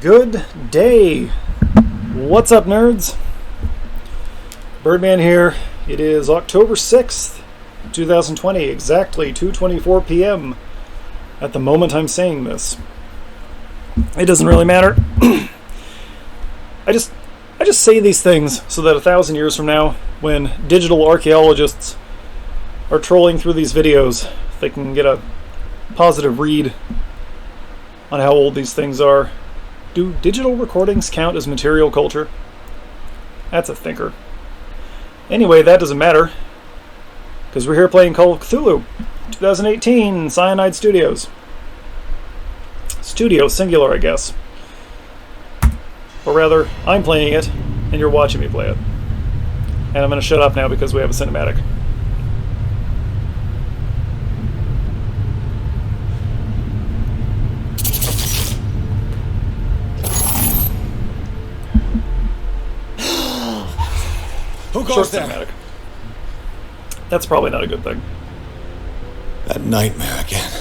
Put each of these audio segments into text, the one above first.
Good day. What's up, nerds? Birdman here. It is October 6th, 2020, exactly 2:24 p.m. at the moment I'm saying this. It doesn't really matter. I just say these things so that 1,000 years from now, when digital archaeologists are trolling through these videos, they can get a positive read on how old these things are. Do digital recordings count as material culture? That's a thinker. Anyway, that doesn't matter, because we're here playing Call of Cthulhu, 2018, Cyanide Studios. Studio, singular, I guess. Or rather, I'm playing it, and you're watching me play it. And I'm going to shut up now because we have a cinematic. Who goes there? Cinematic. That's probably not a good thing. That nightmare again.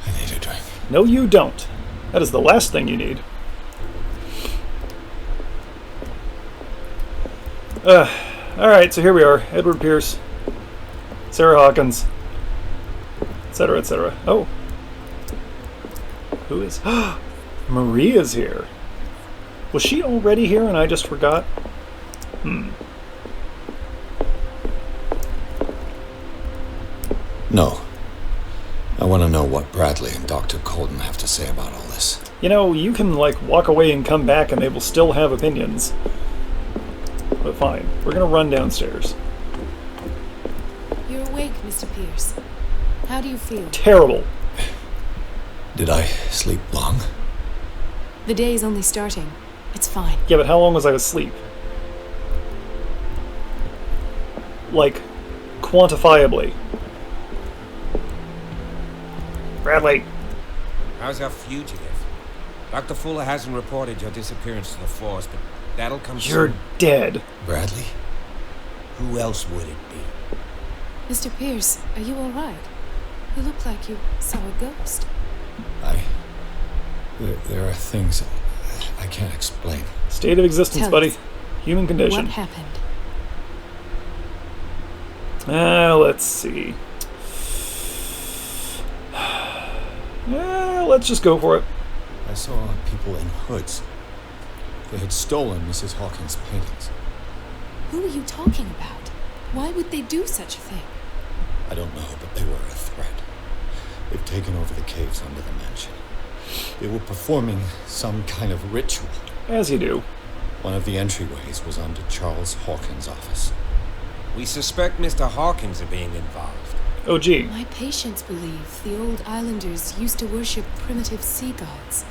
I need a drink. No, you don't. That is the last thing you need. Alright, so here we are. Edward Pierce, Sarah Hawkins, etc., etc. Oh. Who is... Maria's here. Was she already here and I just forgot? No. I want to know what Bradley and Dr. Colton have to say about all this. You know, you can, walk away and come back and they will still have opinions. But fine. We're gonna run downstairs. You're awake, Mr. Pierce. How do you feel? Terrible. Did I sleep long? The day is only starting. It's fine. Yeah, but how long was I asleep? Quantifiably. Bradley. How's our fugitive? Dr. Fuller hasn't reported your disappearance to the force, but that'll come You're soon. dead. Bradley? Who else would it be? Mr. Pierce, are you alright? You look like you saw a ghost. There are things I can't explain. State of existence, Tell buddy. us. Human condition. What happened? Let's see. Let's just go for it. I saw people in hoods. They had stolen Mrs. Hawkins' paintings. Who are you talking about? Why would they do such a thing? I don't know, but they were a threat. They've taken over the caves under the mansion. They were performing some kind of ritual. As you do. One of the entryways was onto Charles Hawkins' office. We suspect Mr. Hawkins of being involved. Oh, gee. My patients believe the old islanders used to worship primitive sea gods.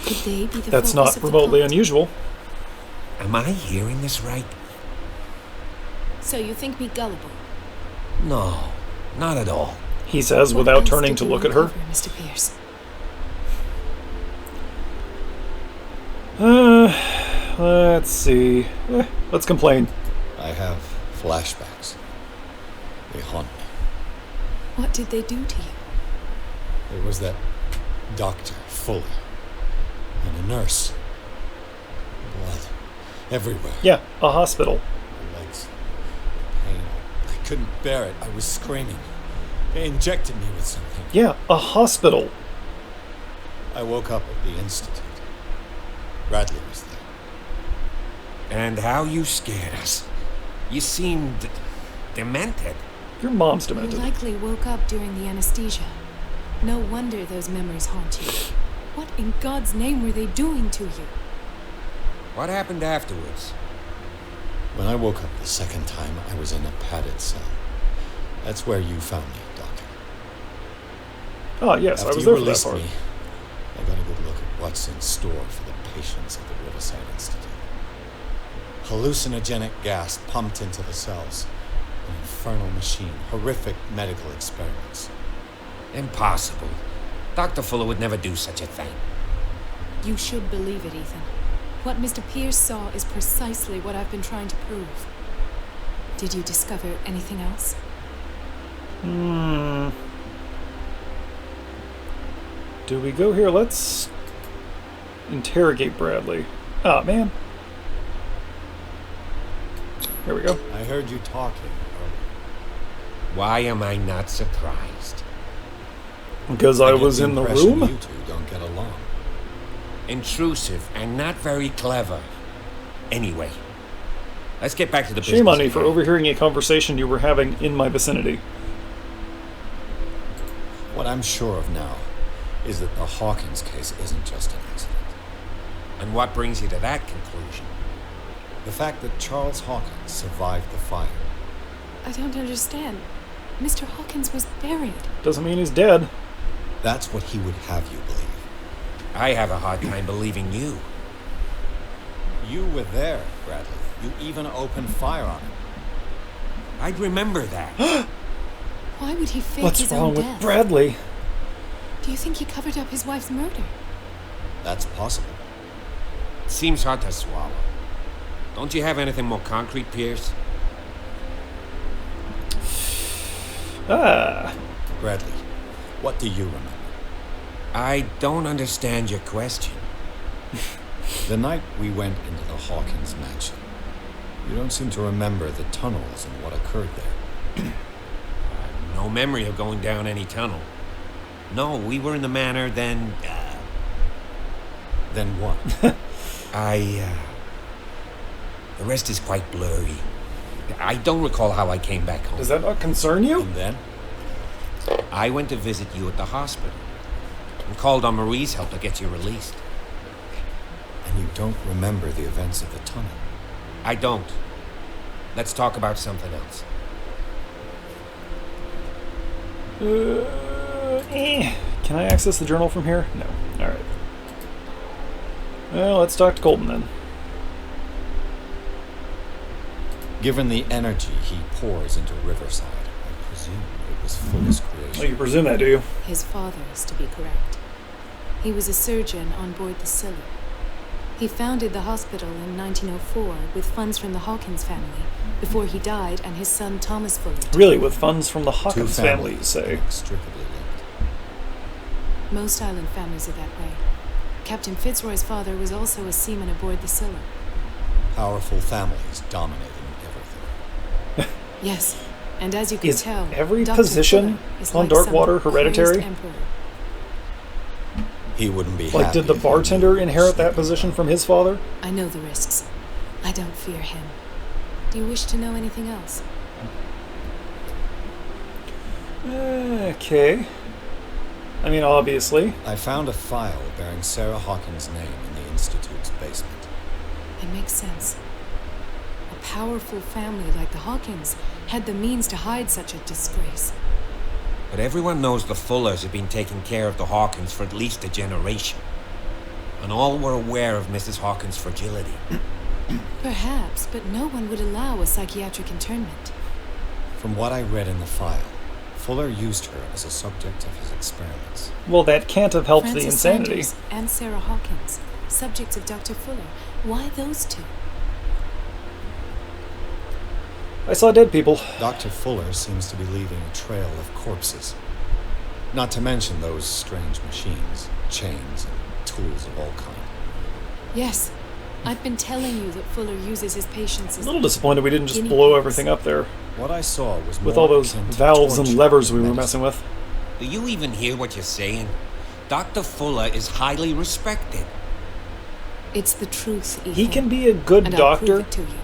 Could they be the That's focus not of the remotely cult? unusual. Am I hearing this right? So you think me gullible? No, not at all. He says What without else turning did to you look at her. uncover, Mr. Pierce? Let's see. Let's complain. I have flashbacks. They haunt me. What did they do to you? There was that Dr. Fuller and a nurse. Blood everywhere. Yeah, a hospital. My legs. Pain. I couldn't bear it. I was screaming. They injected me with something. Yeah, a hospital. I woke up at the institute. Bradley was there. And how you scared us. You seemed demented. Your mom's You demented. likely woke up during the anesthesia. No wonder those memories haunt you. What in God's name were they doing to you? What happened afterwards? When I woke up the second time, I was in a padded cell. That's where you found me, Doctor. Oh, yes, After I was you there for that released part. me, I got a good look at what's in store for the patients at the Riverside Institute. Hallucinogenic gas pumped into the cells. An infernal machine. Horrific medical experiments. Impossible. Dr. Fuller would never do such a thing. You should believe it, Ethan. What Mr. Pierce saw is precisely what I've been trying to prove. Did you discover anything else? Do we go here? Let's interrogate Bradley. Oh, man. Here we go. I heard you talking earlier. Why am I not surprised? Because I get was in the impression room? You two don't get along. Intrusive and not very clever. Anyway, let's get back to the business. Shame on me at for hand. overhearing a conversation you were having in my vicinity. What I'm sure of now is that the Hawkins case isn't just an accident. And what brings you to that conclusion? The fact that Charles Hawkins survived the fire. I don't understand. Mr. Hawkins was buried. Doesn't mean he's dead. That's what he would have you believe. I have a hard time believing you. You were there, Bradley. You even opened fire on him. I'd remember that. Why would he fake What's his wrong own with death? Bradley? Do you think he covered up his wife's murder? That's possible. Seems hard to swallow. Don't you have anything more concrete, Pierce? Ah. Bradley, what do you remember? I don't understand your question. The night we went into the Hawkins mansion. You don't seem to remember the tunnels and what occurred there. No memory of going down any tunnel. No, we were in the manor, then... Then what? The rest is quite blurry. I don't recall how I came back home. Does that not concern you? And then? I went to visit you at the hospital and called on Marie's help to get you released. And you don't remember the events of the tunnel. I don't. Let's talk about something else. Can I access the journal from here? No. Alright. Well, let's talk to Colton then. Given the energy he pours into Riverside, I presume it was Fuller's creation. Well, you presume that, do you? His father's, to be correct. He was a surgeon on board the Scylla. He founded the hospital in 1904 with funds from the Hawkins family before he died and his son Thomas Fuller. Really, with funds from the Two Hawkins family, you say? inextricably linked. Most island families are that way. Captain Fitzroy's father was also a seaman aboard the Scylla. Powerful families dominating everything. Yes, and as you can Is tell, every Dr. position Fuller is on like Darkwater some hereditary? crazed emperor. He wouldn't be Like, happy did the if he bartender knew inherit that sleeping position around. from his father? I know the risks. I don't fear him. Do you wish to know anything else? Okay. I mean, obviously. I found a file bearing Sarah Hawkins' name in the Institute's basement. It makes sense. A powerful family like the Hawkins had the means to hide such a disgrace. But everyone knows the Fullers have been taking care of the Hawkins for at least a generation. And all were aware of Mrs. Hawkins' fragility. Perhaps, but no one would allow a psychiatric internment. From what I read in the file, Fuller used her as a subject of his experiments. Well, that can't have helped Francis the insanity. Sanders and Sarah Hawkins, subjects of Dr. Fuller. Why those two? I saw dead people. Dr. Fuller seems to be leaving a trail of corpses. Not to mention those strange machines, chains, and tools of all kinds. Yes, I've been telling you that Fuller uses his patients A as little disappointed we didn't just guinea blow pigs. everything up there What I saw was with more all those akin to valves and torture levers we than were medicine. messing with. Do you even hear what you're saying? Dr. Fuller is highly respected. It's the truth, Ethan. He can be a good and I'll prove doctor it to you.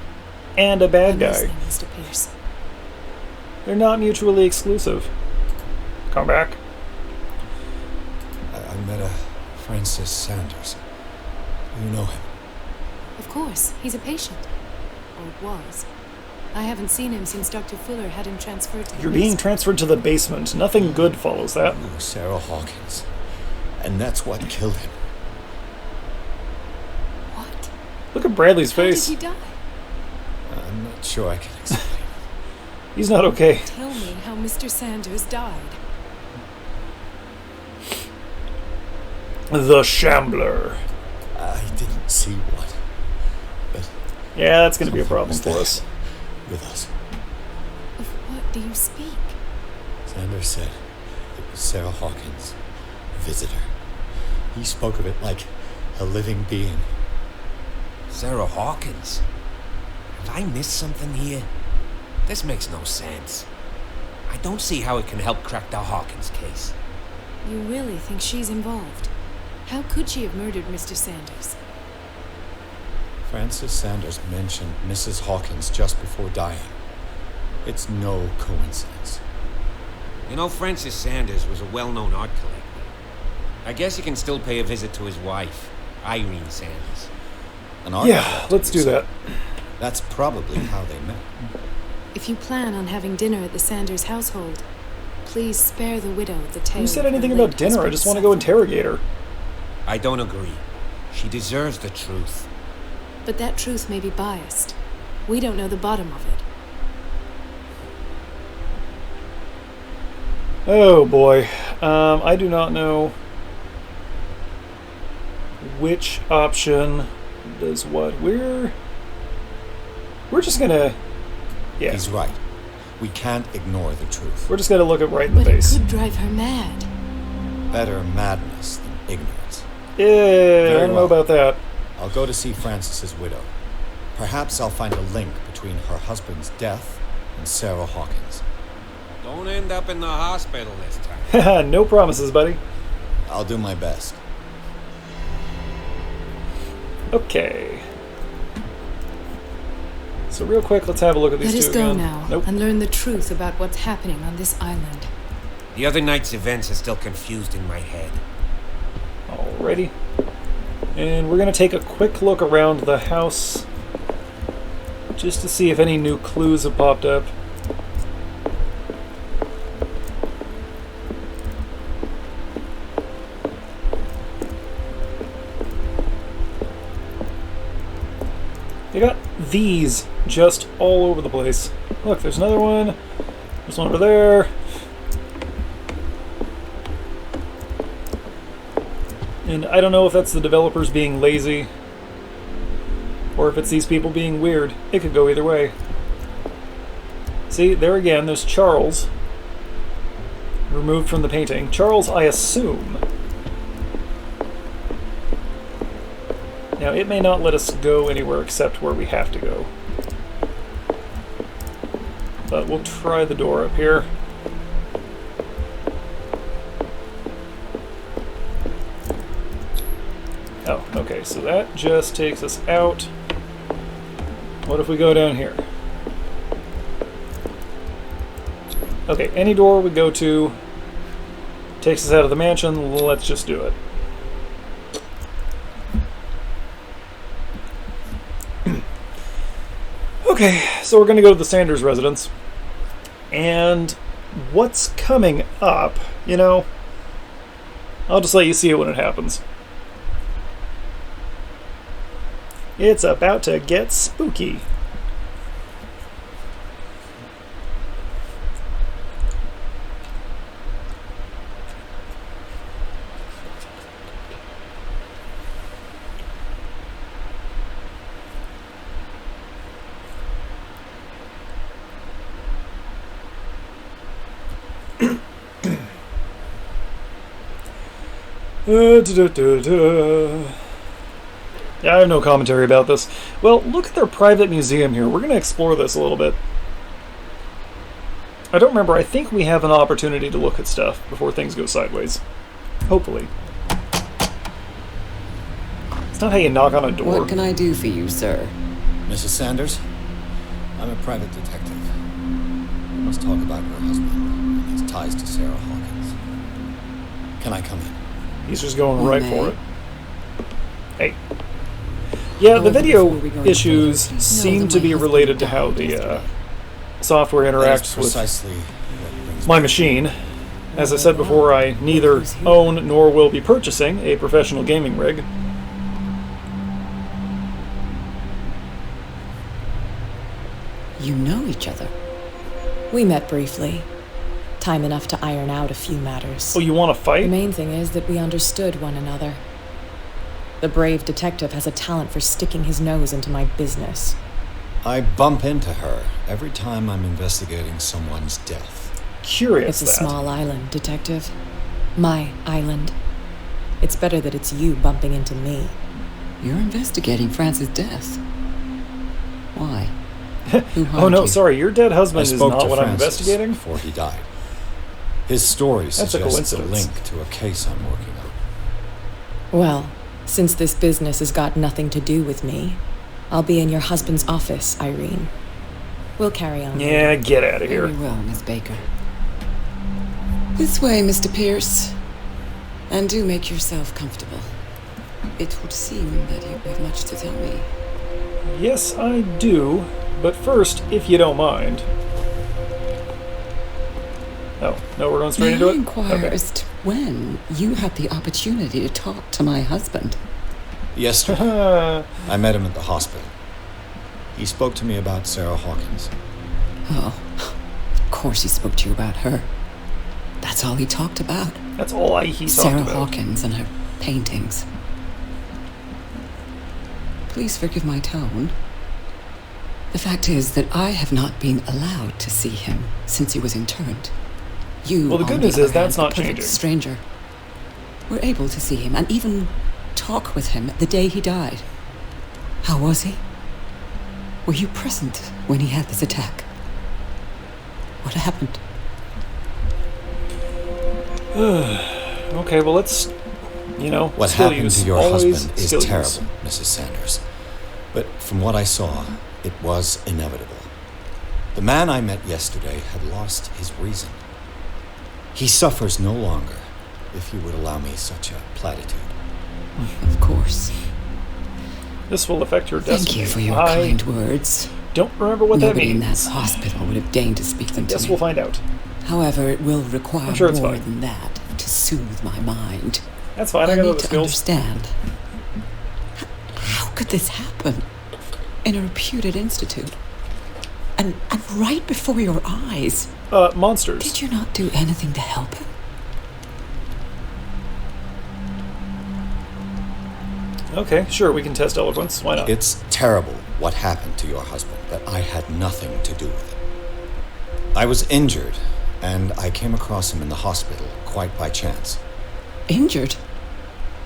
and a bad I'm guy. listening, Mr. Pierce. They're not mutually exclusive. Come back. I met a Francis Sanders. You know him. Of course, he's a patient. Or was. I haven't seen him since Dr. Fuller had him transferred to the You're being basement. transferred to the basement. Nothing good follows that. You were Sarah Hawkins. And that's what killed him. What? Look at Bradley's How did face. he die? I'm not sure I can explain. He's not okay. Tell me how Mr. Sanders died. The Shambler. I didn't see one. But Yeah, that's going to be a someone problem was for there us. with us. Of what do you speak? Sanders said it was Sarah Hawkins, visitor. He spoke of it like A living being. Sarah Hawkins? Have I missed something here? This makes no sense. I don't see how it can help crack the Hawkins case. You really think she's involved? How could she have murdered Mr. Sanders? Francis Sanders mentioned Mrs. Hawkins just before dying. It's no coincidence. You know, Francis Sanders was a well-known art collector. I guess you can still pay a visit to his wife, Irene Sanders. An art Yeah, collector, let's you do that. say? That's probably how they met. If you plan on having dinner at the Sanders household, please spare the widow the tale. Who said of her anything late about dinner? I husband's just want to go suffering. interrogate her. I don't agree. She deserves the truth. But that truth may be biased. We don't know the bottom of it. Oh boy. I do not know which option does what. We're just gonna... Yeah. He's right. We can't ignore the truth. We're just gonna look it right in the But it face. could drive her mad. Better madness than ignorance. Yeah, I don't know well. about that. I'll go to see Francis's widow. Perhaps I'll find a link between her husband's death and Sarah Hawkins. Don't end up in the hospital this time. No promises, buddy. I'll do my best. Okay. So real quick, let's have a look at these Let two us go again. now Nope. and learn the truth about what's happening on this island. The other night's events are still confused in my head. Alrighty. And we're going to take a quick look around the house just to see if any new clues have popped up. They got these just all over the place. Look, there's another one. There's one over there. And I don't know if that's the developers being lazy or if it's these people being weird. It could go either way. See, there again, there's Charles removed from the painting. Charles, I assume. Now, it may not let us go anywhere except where we have to go. But we'll try the door up here. Oh, okay, so that just takes us out. What if we go down here? Okay, any door we go to takes us out of the mansion. Let's just do it. Okay, so we're going to go to the Sanders residence. And what's coming up, you know, I'll just let you see it when it happens. It's about to get spooky. Yeah, I have no commentary about this. Well, look at their private museum here. We're going to explore this a little bit. I don't remember. I think we have an opportunity to look at stuff before things go sideways. Hopefully. It's not how you knock on a door. What can I do for you, sir? Mrs. Sanders? I'm a private detective. We must talk about her husband and his ties to Sarah Hawkins. Can I come in? He's just going You right may. for it. Hey. Yeah, the However, video before we go any issues further, know seem that to my be husband related to died how the yesterday. software That is interacts with precisely what brings my me- machine. As I said before, I neither own nor will be purchasing a professional gaming rig. You know each other. We met briefly. Time enough to iron out a few matters. Oh, you want to The fight? main thing is that we understood one another. The brave detective has a talent for sticking his nose into my business. I bump into her every time I'm investigating someone's death. Curious It's a that. small island, detective. My island. It's better that it's you bumping into me. You're investigating Francis' death. Why? Who Oh harmed no, you? sorry, your dead I husband is spoke not to what I'm Francis investigating? before he died. His story That's a suggests a coincidence. link to a case I'm working on. Well, since this business has got nothing to do with me, I'll be in your husband's office, Irene. We'll carry on. Yeah, get out of here. Very well, Miss Baker. This way, Mr. Pierce. And do make yourself comfortable. It would seem that you have much to tell me. Yes, I do. But first, if you don't mind. Oh, no, we're going straight May into I it? inquire Okay. as to when you had the opportunity to talk to my husband? Yesterday, I met him at the hospital. He spoke to me about Sarah Hawkins. Oh, of course he spoke to you about her. That's all he talked about. That's all he talked Sarah about. Hawkins and her paintings. Please forgive my tone. The fact is that I have not been allowed to see him since he was interned. You, Well, the good on news other is that's hand, not a perfect changing. stranger, were able to see him and even talk with him the day he died. How was he? Were you present when he had this attack? What happened? Okay, well, let's, What skill happened use. to your Always husband is skill use. terrible, Mrs. Sanders. But from what I saw, it was inevitable. The man I met yesterday had lost his reason. He suffers no longer, if you would allow me such a platitude. Of course. This will affect your destiny. Thank you for your I kind words. don't remember what Nobody that in that means. hospital would have deigned to speak them to Guess me. we'll find out. However, it will require I'm sure it's more fine. than that to soothe my mind. That's fine, I I got need other to skills. understand. How could this happen in a reputed institute? And right before your eyes. Monsters. Did you not do anything to help him? Okay, sure, we can test eloquence. Why not? It's terrible what happened to your husband, but I had nothing to do with it. I was injured, and I came across him in the hospital quite by chance. Injured?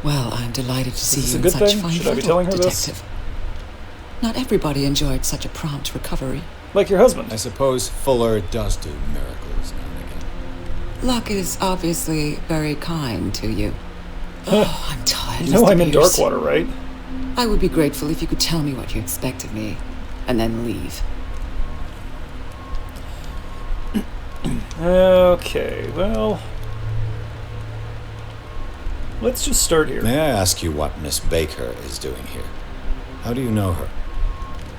Well, I'm delighted to see this you a in good such thing? fine Should I be fettle, telling her this? detective. Not everybody enjoyed such a prompt recovery. Like your husband. I suppose Fuller does do miracles now and again. Luck is obviously very kind to you. Oh, I'm tired. You know Mr. I'm in Pierce. Darkwater, right? I would be grateful if you could tell me what you expect of me, and then leave. Okay, well... let's just start here. May I ask you what Miss Baker is doing here? How do you know her?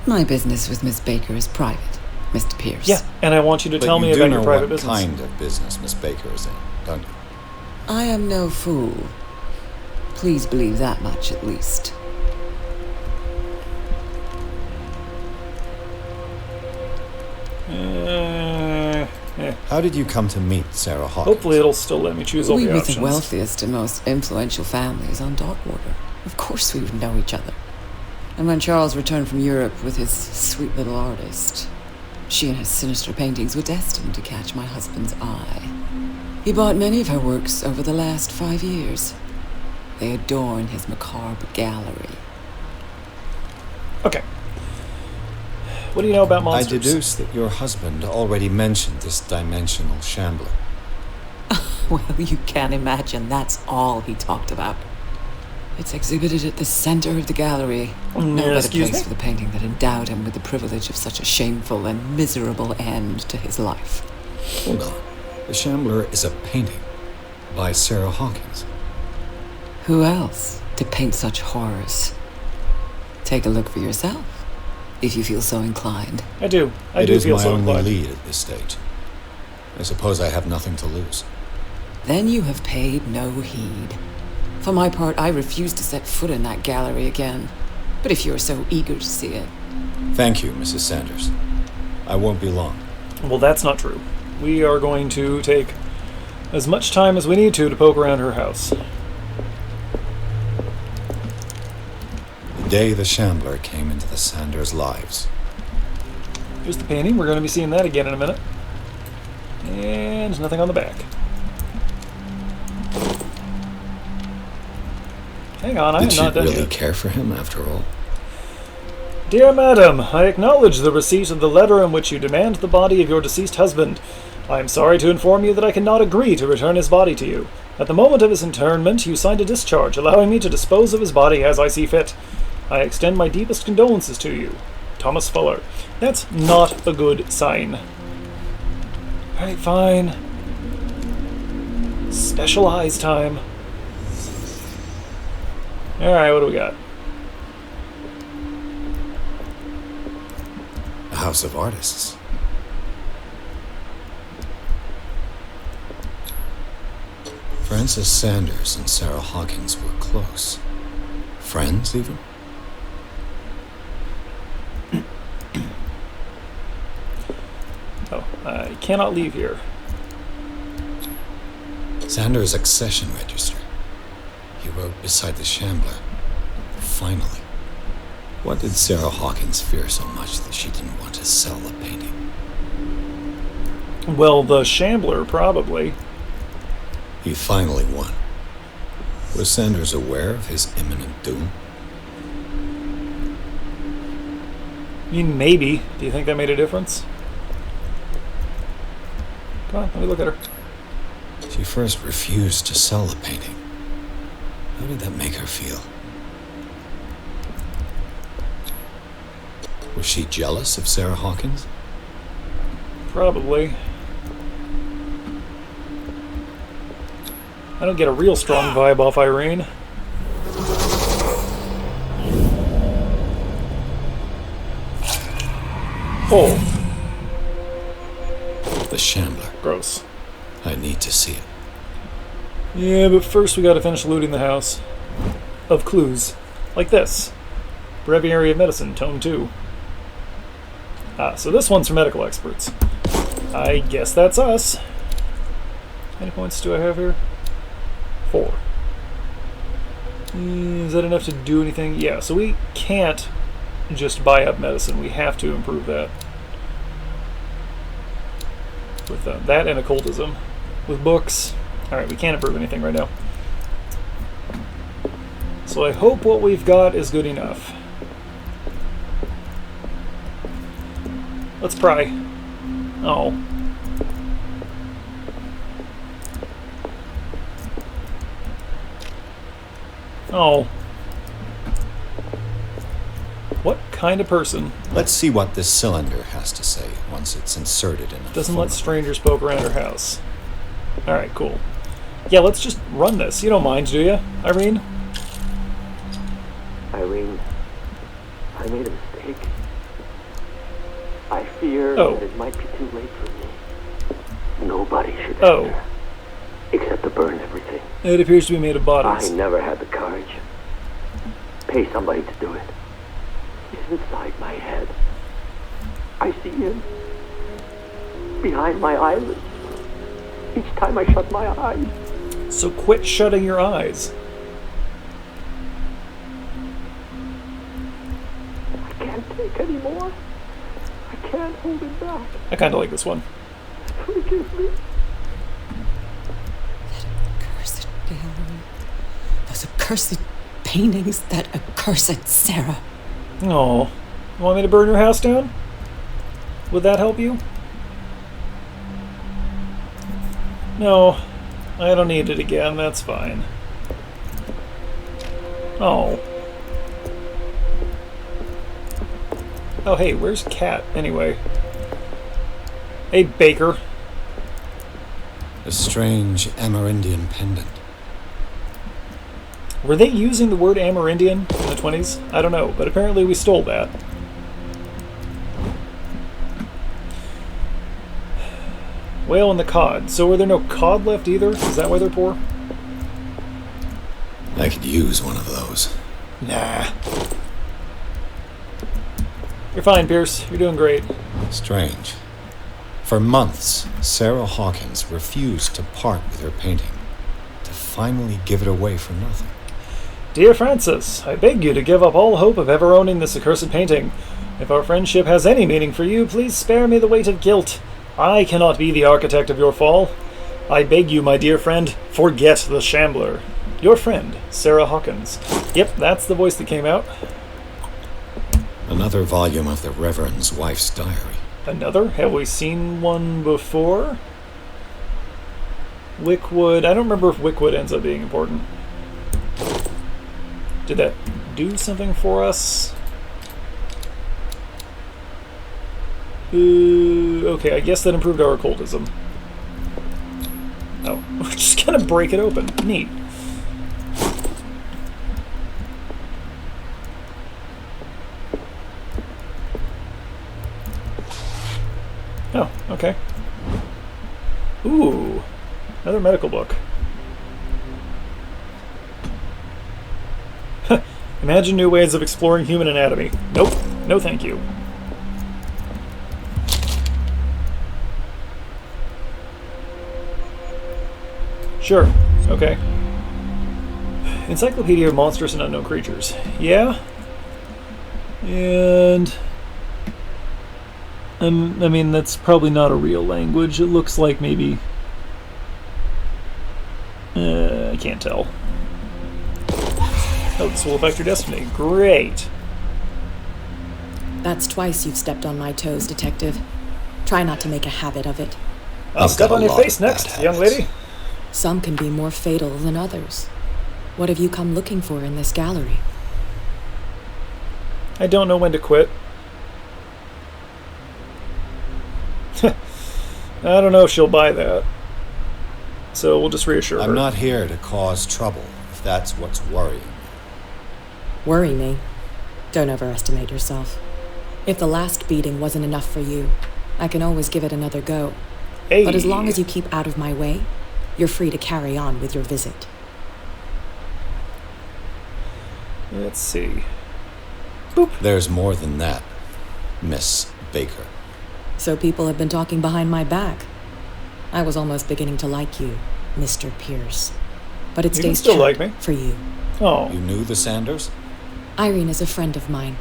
My business with Miss Baker is private, Mr. Pierce. Yeah, and I want you to But tell you me do about know your private what business. kind of business Miss Baker is in, don't you? I am no fool. Please believe that much, at least. How did you come to meet Sarah Hawkins? Hopefully it'll still let me choose all We the were options. the wealthiest and most influential families on Darkwater. Of course we would know each other. And when Charles returned from Europe with his sweet little artist, she and her sinister paintings were destined to catch my husband's eye. He bought many of her works over the last 5 years. They adorn his macabre gallery. Okay. What do you know about I monsters? deduce that your husband already mentioned this dimensional shambler. Well, you can imagine that's all he talked about. It's exhibited at the center of the gallery. No better excuse place me? for the painting that endowed him with the privilege of such a shameful and miserable end to his life. Hold on. The shambler is a painting by Sarah Hawkins. Who else to paint such horrors? Take a look for yourself, if you feel so inclined. I do. I It do is feel my so only inclined. lead at this stage. I suppose I have nothing to lose. Then you have paid no heed. For my part, I refuse to set foot in that gallery again. But if you're so eager to see it, Thank you, Mrs. Sanders. I won't be long. Well, that's not true. We are going to take as much time as we need to poke around her house. The day the shambler came into the Sanders' lives. Here's the painting. We're going to be seeing that again in a minute. And nothing on the back. Hang on, I Did am she not done really yet. care for him after all? Dear Madam, I acknowledge the receipt of the letter in which you demand the body of your deceased husband. I am sorry to inform you that I cannot agree to return his body to you. At the moment of his internment, you signed a discharge allowing me to dispose of his body as I see fit. I extend my deepest condolences to you. Thomas Fuller. That's not a good sign. Alright, fine. Special eyes time. Alright, what do we got? A house of artists. Francis Sanders and Sarah Hawkins were close. Friends, even? Oh, I cannot leave here. Sanders' accession register. He wrote beside the Shambler. Finally. What did Sarah Hawkins fear so much that she didn't want to sell the painting? Well, the Shambler, probably. He finally won. Was Sanders aware of his imminent doom? I mean, maybe. Do you think that made a difference? Come on, let me look at her. She first refused to sell the painting. How did that make her feel? Was she jealous of Sarah Hawkins? Probably. I don't get a real strong vibe off Irene. Oh, The Shambler. gross. I need to see it. Yeah, but first we gotta finish looting the house. Of clues. Like this. Breviary of Medicine, Tome 2. Ah, so this one's for medical experts. I guess that's us. How many points do I have here? 4. Is that enough to do anything? Yeah, so we can't just buy up medicine. We have to improve that. With that and occultism. With books. Alright, we can't improve anything right now. So I hope what we've got is good enough. Let's pry. Oh. Oh. What kind of person Let's see what this cylinder has to say once it's inserted in a doesn't let phonograph. strangers poke around her house? Alright, cool. Yeah, let's just run this. You don't mind, do you, Irene? Irene, I made a mistake. I fear Oh. that it might be too late for me. Nobody should Oh. enter, except to burn everything. It appears to be made of I bodies. never had the courage. Pay somebody to do it. He's inside my head. I see him behind my eyelids. Each time I shut my eyes. So quit shutting your eyes. I can't take any more. I can't hold it back. I kind of like this one. Forgive me. Accursed gallery. Those accursed paintings. That accursed Sarah. Oh. You want me to burn your house down? Would that help you? No. I don't need it again. That's fine. Oh. Oh, hey, where's Cat, anyway? Hey, Baker. A strange Amerindian pendant. Were they using the word Amerindian in the 20s? I don't know, but apparently we stole that. Whale and the cod. So were there no cod left either? Is that why they're poor? I could use one of those. Nah. You're fine, Pierce. You're doing great. Strange. For months, Sarah Hawkins refused to part with her painting, to finally give it away for nothing. Dear Francis, I beg you to give up all hope of ever owning this accursed painting. If our friendship has any meaning for you, please spare me the weight of guilt. I cannot be the architect of your fall. I beg you, my dear friend, forget the Shambler. Your friend, Sarah Hawkins. Yep, that's the voice that came out. Another volume of the Reverend's wife's diary. Another? Have we seen one before? Wickwood. I don't remember if Wickwood ends up being important. Did that do something for us? Okay, I guess that improved our occultism. Oh, we're just gonna break it open. Neat. Oh, okay. Ooh, another medical book. Imagine new ways of exploring human anatomy. Nope, no thank you. Sure, okay. Encyclopedia of Monstrous and Unknown Creatures. Yeah. And... I mean, that's probably not a real language. It looks like maybe... I can't tell. Oh, this will affect your destiny. Great. That's twice you've stepped on my toes, Detective. Try not to make a habit of it. I'll step on your face next, young lady. Some can be more fatal than others. What have you come looking for in this gallery? I don't know when to quit. I don't know if she'll buy that. So we'll just reassure her. I'm not here to cause trouble, if that's what's worrying. Worry me? Don't overestimate yourself. If the last beating wasn't enough for you, I can always give it another go. Hey. But as long as you keep out of my way, you're free to carry on with your visit. Let's see. Boop. There's more than that, Miss Baker. So people have been talking behind my back. I was almost beginning to like you, Mr. Pierce. But it You can stays still check like me. for you. Oh. You knew the Sanders? Irene is a friend of mine.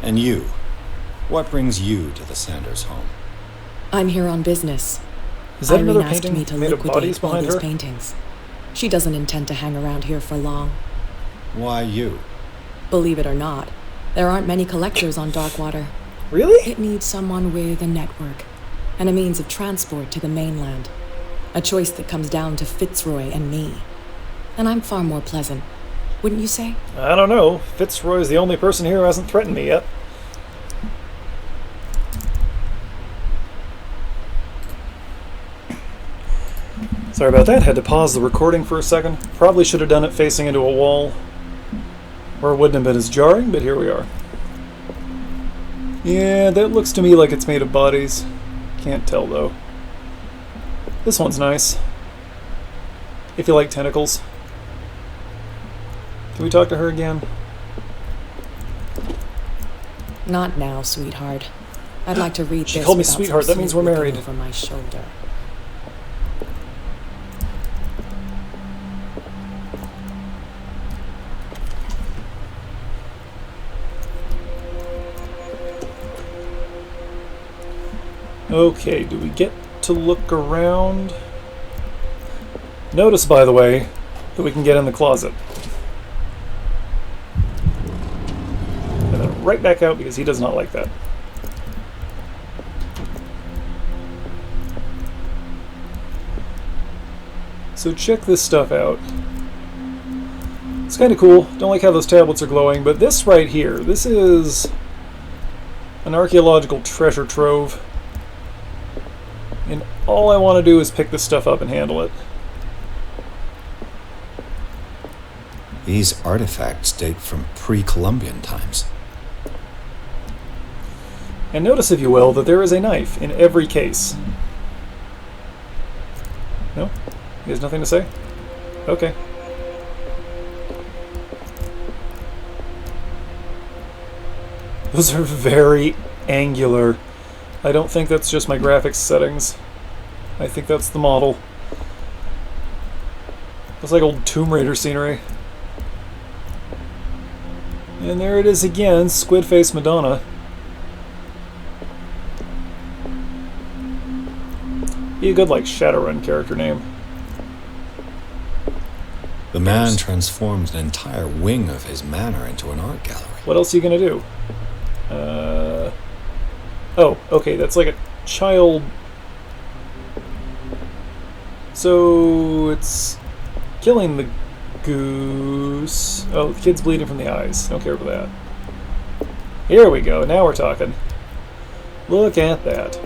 And you? What brings you to the Sanders home? I'm here on business. Is that Irene another asked painting me to made of bodies liquidate all behind these her? paintings. She doesn't intend to hang around here for long. Why you? Believe it or not, there aren't many collectors on Darkwater. Really? It needs someone with a network and a means of transport to the mainland. A choice that comes down to Fitzroy and me. And I'm far more pleasant, wouldn't you say? I don't know. Fitzroy's the only person here who hasn't threatened me yet. Sorry about that. Had to pause the recording for a second. Probably should have done it facing into a wall, or it wouldn't have been as jarring, but here we are. Yeah, that looks to me like it's made of bodies. Can't tell, though. This one's nice. If you like tentacles. Can we talk to her again? Not now, sweetheart. I'd like to read She this called me without sweetheart. some That means we're sleuth married. looking over my shoulder. Okay, do we get to look around? Notice, by the way, that we can get in the closet. And then right back out because he does not like that. So check this stuff out. It's kind of cool. Don't like how those tablets are glowing, but this right here, this is an archaeological treasure trove. And all I want to do is pick this stuff up and handle it. These artifacts date from pre-Columbian times. And notice, if you will, that there is a knife in every case. No? He has nothing to say? Okay. Those are very angular. I don't think that's just my graphics settings. I think that's the model. Looks like old Tomb Raider scenery. And there it is again, Squid Face Madonna. Be a good, like, Shadowrun character name. The man transformed an entire wing of his manor into an art gallery. What else are you gonna do? Oh, okay, that's like a child... So, it's killing the goose. Oh, the kid's bleeding from the eyes. Don't care for that. Here we go, now we're talking. Look at that.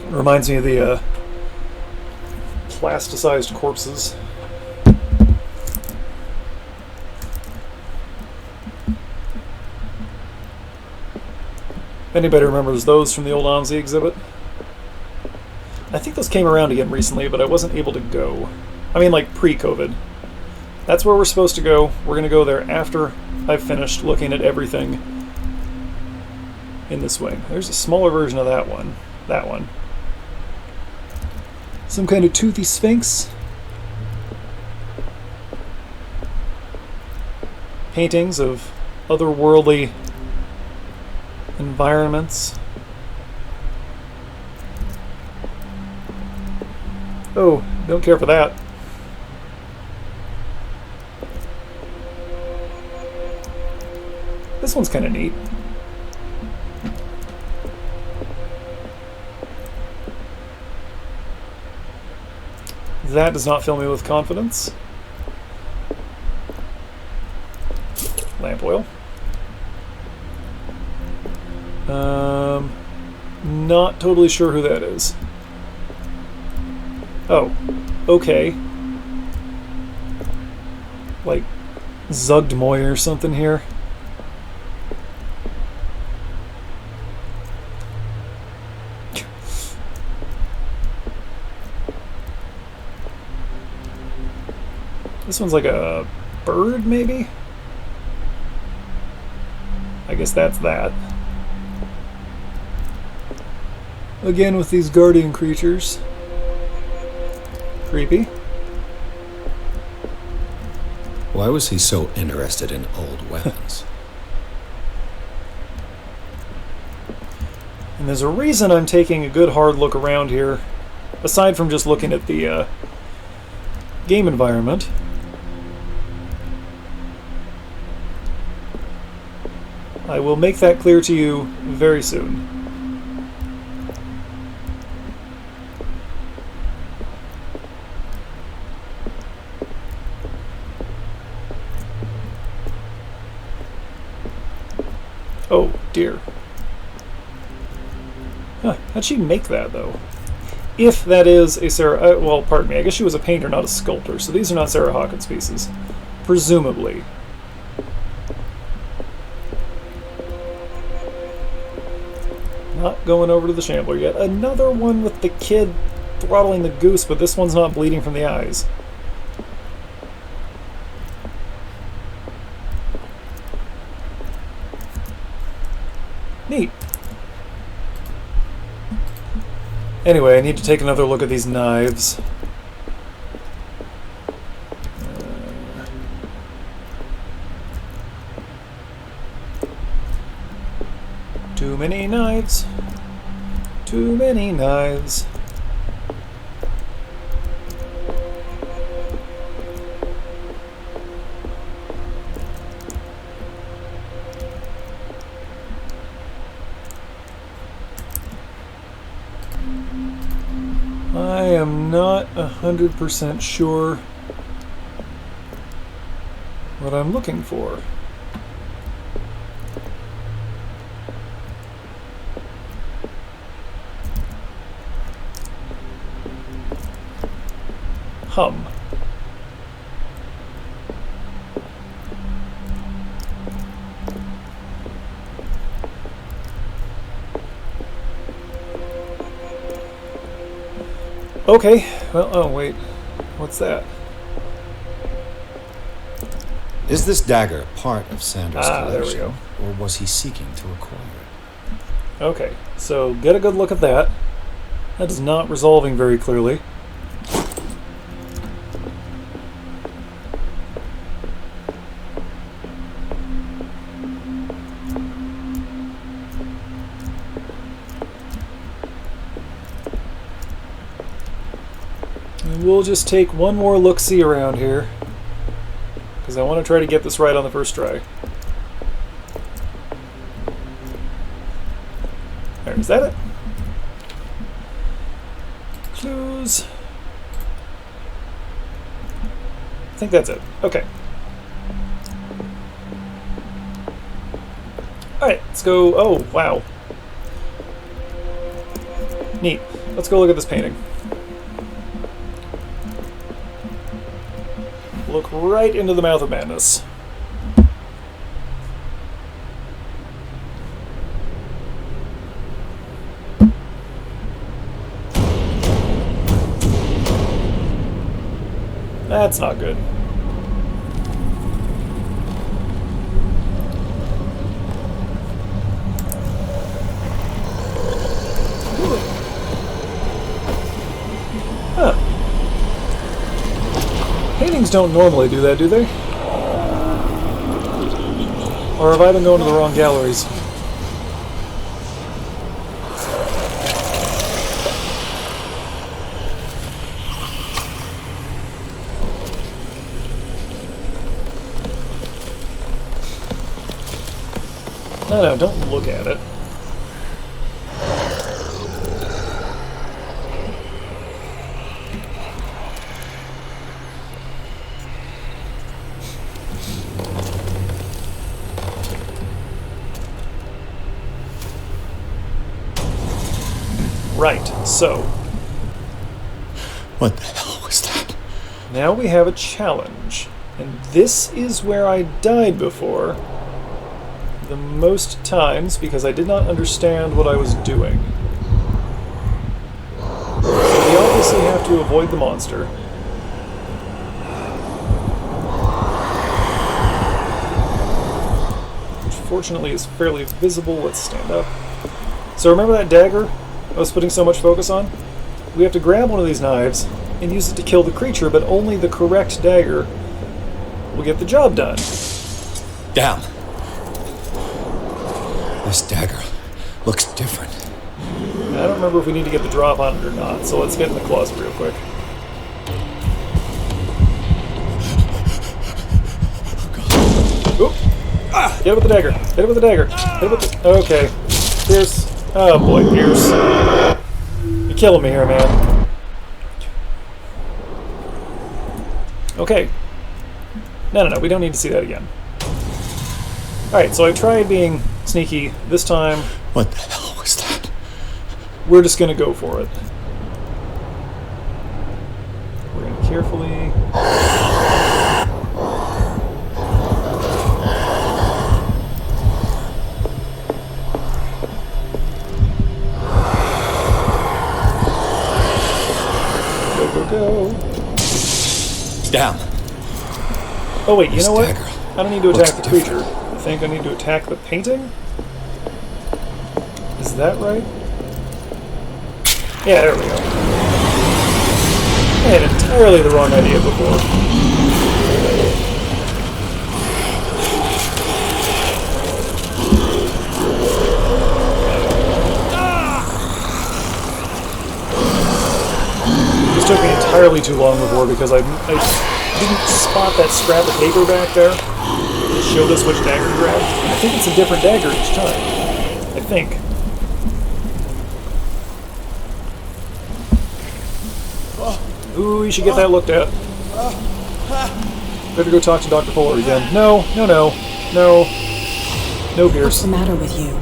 Reminds me of the plasticized corpses. If anybody remembers those from the old OMSI exhibit? I think those came around again recently, but I wasn't able to go. I mean, like, pre-COVID. That's where we're supposed to go. We're going to go there after I've finished looking at everything in this wing. There's a smaller version of that one. That one. Some kind of toothy sphinx. Paintings of otherworldly environments. Oh, don't care for that. This one's kind of neat. That does not fill me with confidence. Lamp oil. Not totally sure who that is. Oh, okay. Like Zugdmoy or something here. This one's like a bird, maybe? I guess that's that. Again with these guardian creatures. Creepy. Why was he so interested in old weapons? And there's a reason I'm taking a good hard look around here, aside from just looking at the game environment. I will make that clear to you very soon. Oh, dear. Huh, how'd she make that, though? If that is a Sarah... well, pardon me, I guess she was a painter, not a sculptor, so these are not Sarah Hawkins pieces. Presumably. Not going over to the Shambler yet. Another one with the kid throttling the goose, but this one's not bleeding from the eyes. Neat. Anyway, I need to take another look at these knives. Too many knives. Too many knives. I am not 100% sure what I'm looking for. Hum. Okay, well, oh wait, what's that? Is this dagger part of Sanders' There we collection, go. or was he seeking to acquire it? Okay, so get a good look at that. That is not resolving very clearly. And we'll just take one more look-see around here, because I want to try to get this right on the first try. There, is that it? Clues. I think that's it. Okay. Alright, let's go. Oh, wow. Neat. Let's go look at this painting. Look right into the mouth of madness. That's not good. Huh. Paintings don't normally do that, do they? Or have I been going to the wrong galleries? No, don't look at it. Right, so. What the hell was that? Now we have a challenge. And this is where I died before. The most times because I did not understand what I was doing. So we obviously have to avoid the monster. Which fortunately is fairly visible. Let's stand up. So remember that dagger I was putting so much focus on? We have to grab one of these knives and use it to kill the creature, but only the correct dagger will get the job done. Damn. This dagger looks different. I don't remember if we need to get the drop on it or not, so let's get in the closet real quick. Oop! Get it with the dagger. Hit it with the dagger. Hit it with the... Okay. Pierce. Oh boy, Pierce. You're killing me here, man. Okay. No, we don't need to see that again. Alright, so I tried being sneaky this time. What the hell was that? We're just gonna go for it. We're gonna carefully... Go. Damn. Oh wait, you know what? Dagger I don't need to attack the looks creature. I think I need to attack the painting? Is that right? Yeah, there we go. I had entirely the wrong idea before. This took me entirely too long before because I didn't spot that scrap of paper back there. It showed us which dagger to grab. I think it's a different dagger each time. I think. Ooh, you should get that looked at. Better go talk to Dr. Fuller again. No, Pierce. What's the matter with you?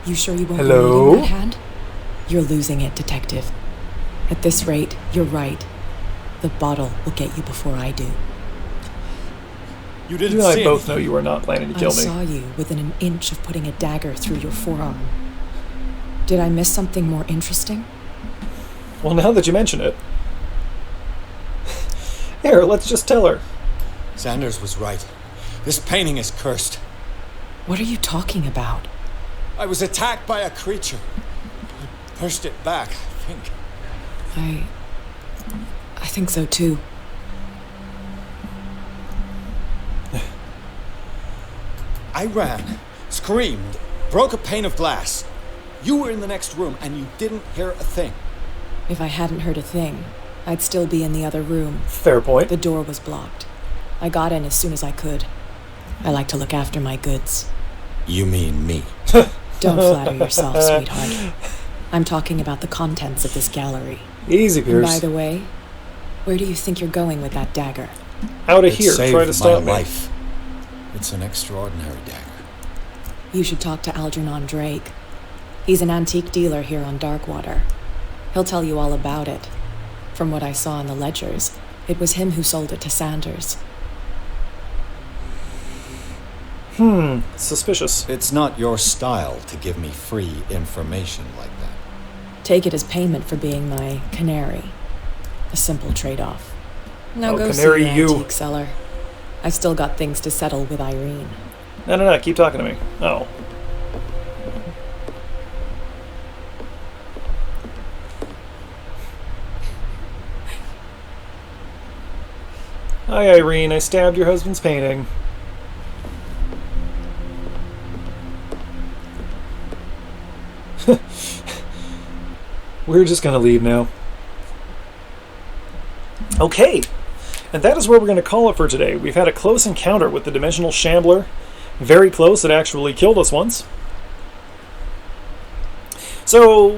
You sure you won't be needing that hand? You're losing it, Detective. At this rate, you're right. The bottle will get you before I do. You didn't You and see I both anything. know you were not planning to kill I me. saw you within an inch of putting a dagger through your forearm. Did I miss something more interesting? Well, now that you mention it. Here, let's just tell her. Sanders was right. This painting is cursed. What are you talking about? I was attacked by a creature. I pushed it back, I think. I think so too. I I ran, screamed, broke a pane of glass. You were in the next room and you didn't hear a thing. If I hadn't heard a thing, I'd still be in the other room. Fair point. The door was blocked. I got in as soon as I could. I like to look after my goods. You mean me? Don't flatter yourself, sweetheart. I'm talking about the contents of this gallery. Easy, And Pierce. by the way, where do you think you're going with that dagger? Out of It here. saved Try to stop my me. life. It's an extraordinary dagger. You should talk to Algernon Drake. He's an antique dealer here on Darkwater. He'll tell you all about it. From what I saw in the ledgers, it was him who sold it to Sanders. Suspicious. It's not your style to give me free information like that. Take it as payment for being my canary. A simple trade-off. Now Oh, go see canary your you. antique seller. I still got things to settle with Irene. No. Keep talking to me. Oh. Hi, Irene. I stabbed your husband's painting. We're just going to leave now. Okay. And that is where we're going to call it for today. We've had a close encounter with the Dimensional Shambler. Very close. It actually killed us once. So,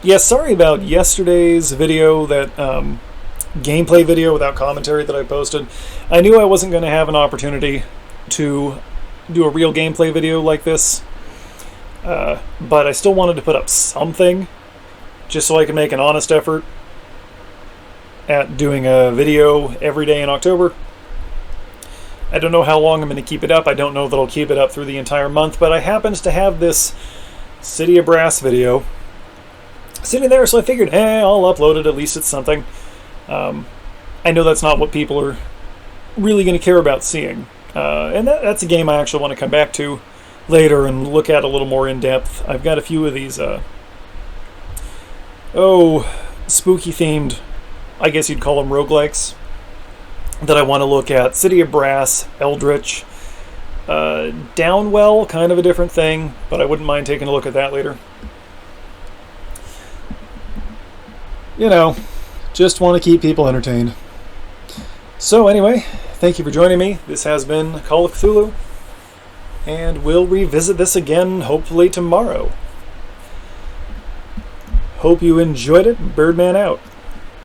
yeah, sorry about yesterday's video, that gameplay video without commentary that I posted. I knew I wasn't going to have an opportunity to do a real gameplay video like this. But I still wanted to put up something, just so I could make an honest effort at doing a video every day in October. I don't know how long I'm going to keep it up. I don't know that I'll keep it up through the entire month, but I happened to have this City of Brass video sitting there, so I figured, I'll upload it, at least it's something. I know that's not what people are really going to care about seeing. And that's a game I actually want to come back to later and look at a little more in depth. I've got a few of these, spooky themed, I guess you'd call them roguelikes, that I want to look at. City of Brass, Eldritch, Downwell, kind of a different thing, but I wouldn't mind taking a look at that later. You know, just want to keep people entertained. So anyway, thank you for joining me. This has been Call of Cthulhu, and we'll revisit this again hopefully tomorrow. Hope you enjoyed it. Birdman out.